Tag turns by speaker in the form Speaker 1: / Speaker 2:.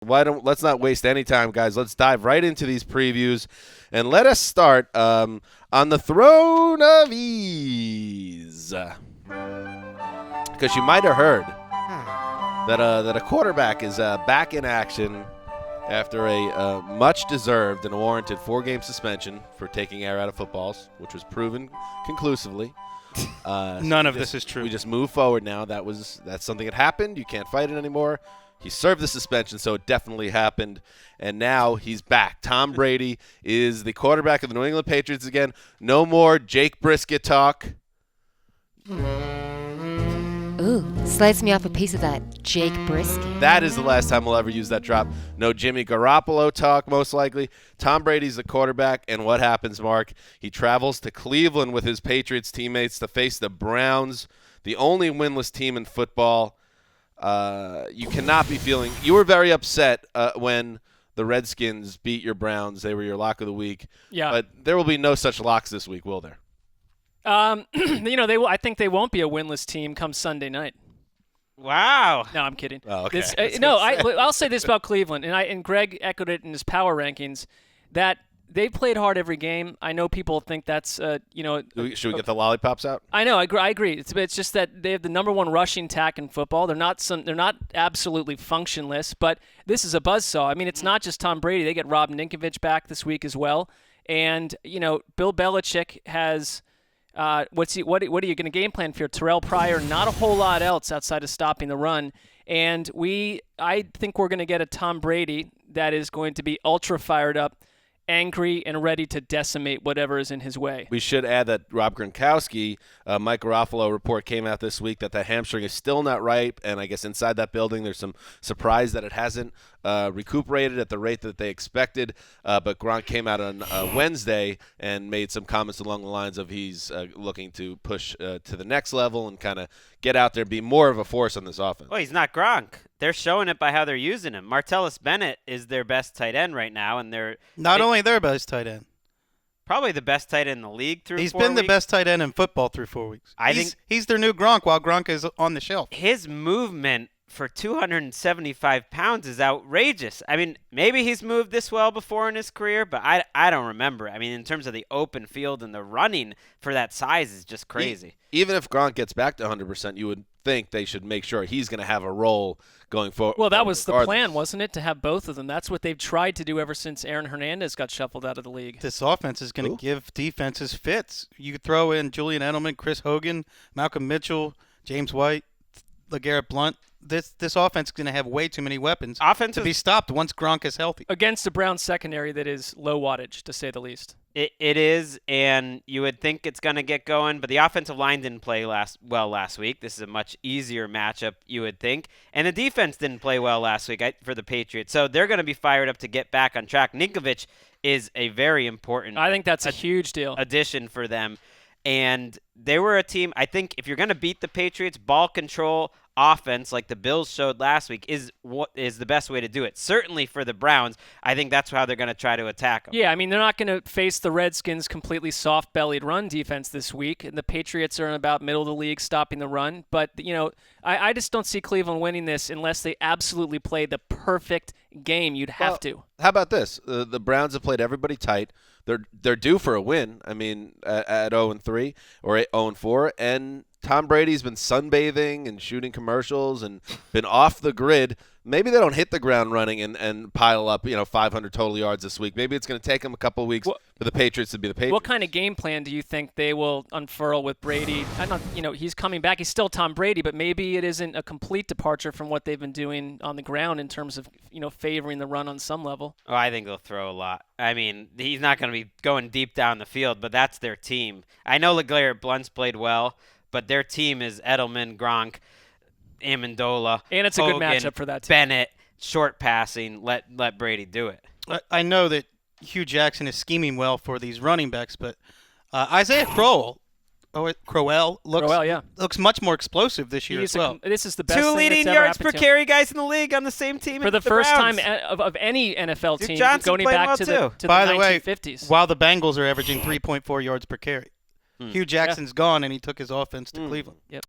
Speaker 1: Let's not waste any time, guys. Let's dive right into these previews, and let us start on the throne of ease, because you might have heard that a quarterback is back in action after a much-deserved and warranted 4-game suspension for taking air out of footballs, which was proven conclusively.
Speaker 2: None of this is true.
Speaker 1: We just move forward now. That's something that happened. You can't fight it anymore. He served the suspension, so it definitely happened, and now he's back. Tom Brady is the quarterback of the New England Patriots again. No more Jake Brisket talk.
Speaker 3: Ooh, slice me off a piece of that Jake Brisket.
Speaker 1: That is the last time we'll ever use that drop. No Jimmy Garoppolo talk, most likely. Tom Brady's the quarterback, and what happens, Mark? He travels to Cleveland with his Patriots teammates to face the Browns, the only winless team in football. You cannot be feeling – you were very upset when the Redskins beat your Browns. They were your lock of the week.
Speaker 4: Yeah.
Speaker 1: But there will be no such locks this week, will there?
Speaker 4: I think they won't be a winless team come Sunday night.
Speaker 2: Wow.
Speaker 4: No, I'm kidding.
Speaker 1: Oh, okay.
Speaker 4: I'll say this about Cleveland, and Greg echoed it in his power rankings, that they've played hard every game. I know people think that's,
Speaker 1: Should we get the lollipops out?
Speaker 4: I know. I agree. It's just that they have the number one rushing attack in football. They're not absolutely functionless, but this is a buzzsaw. I mean, it's not just Tom Brady. They get Rob Ninkovich back this week as well, and Bill Belichick has. What are you going to game plan for? Terrell Pryor, not a whole lot else outside of stopping the run. And I think we're going to get a Tom Brady that is going to be ultra fired up, angry, and ready to decimate whatever is in his way.
Speaker 1: We should add that Rob Gronkowski, Mike Garofalo report came out this week that the hamstring is still not ripe, and I guess inside that building there's some surprise that it hasn't recuperated at the rate that they expected. But Gronk came out on Wednesday and made some comments along the lines of he's looking to push to the next level and kind of get out there and be more of a force on this offense.
Speaker 2: Well, he's not Gronk. They're showing it by how they're using him. Martellus Bennett is their best tight end right now, and they're
Speaker 5: not only their best tight end.
Speaker 2: Probably the best tight end in the league through 4 weeks.
Speaker 5: He's been the best tight end in football through 4 weeks.
Speaker 2: I think
Speaker 5: he's their new Gronk while Gronk is on the shelf.
Speaker 2: His movement for 275 pounds is outrageous. I mean, maybe he's moved this well before in his career, but I don't remember. I mean, in terms of the open field and the running for that size is just crazy.
Speaker 1: Even if Gronk gets back to 100%, you would think they should make sure he's going to have a role going forward.
Speaker 4: Well, that was the plan, wasn't it, to have both of them? That's what they've tried to do ever since Aaron Hernandez got shuffled out of the league.
Speaker 5: This offense is going to give defenses fits. You could throw in Julian Edelman, Chris Hogan, Malcolm Mitchell, James White, LeGarrette Blount. This offense is going to have way too many weapons to be stopped once Gronk is healthy.
Speaker 4: Against a Browns secondary that is low wattage, to say the least.
Speaker 2: It is, and you would think it's going to get going, but the offensive line didn't play last week. This is a much easier matchup, you would think. And the defense didn't play well last week for the Patriots. So they're going to be fired up to get back on track. Ninkovich is a very important
Speaker 4: I think that's a huge deal.
Speaker 2: Addition for them. And they were a team, I think if you're going to beat the Patriots, ball control offense like the Bills showed last week is the best way to do it. Certainly for the Browns, I think that's how they're going to try to attack them.
Speaker 4: Yeah, I mean, they're not going to face the Redskins' completely soft-bellied run defense this week, and the Patriots are in about middle of the league stopping the run. But, I just don't see Cleveland winning this unless they absolutely play the perfect game. You'd have to.
Speaker 1: How about this? The Browns have played everybody tight. They're due for a win. I mean, at 0-3 or 0-4, and Tom Brady's been sunbathing and shooting commercials and been off the grid. Maybe they don't hit the ground running and pile up, 500 total yards this week. Maybe it's going to take them a couple of weeks for the Patriots to be the Patriots.
Speaker 4: What kind of game plan do you think they will unfurl with Brady? He's coming back. He's still Tom Brady, but maybe it isn't a complete departure from what they've been doing on the ground in terms of, favoring the run on some level.
Speaker 2: Oh, I think they'll throw a lot. I mean, he's not going to be going deep down the field, but that's their team. I know LeGarrette Blount's played well, but their team is Edelman, Gronk, Amendola,
Speaker 4: and it's
Speaker 2: Hogan,
Speaker 4: a good matchup for that team.
Speaker 2: Bennett, short passing, let Brady do it.
Speaker 5: I know that Hugh Jackson is scheming well for these running backs, but Isaiah Crowell looks much more explosive this year as well.
Speaker 4: This is the best
Speaker 2: 2 leading yards per carry guys in the league on the same team
Speaker 4: for the first time of any NFL
Speaker 2: Duke
Speaker 4: team
Speaker 2: Johnson
Speaker 4: going back
Speaker 2: well
Speaker 4: to the
Speaker 5: By
Speaker 4: 1950s.
Speaker 5: Way, while the Bengals are averaging 3.4 yards per carry, Hugh Jackson's gone and he took his offense to Cleveland.
Speaker 4: Yep.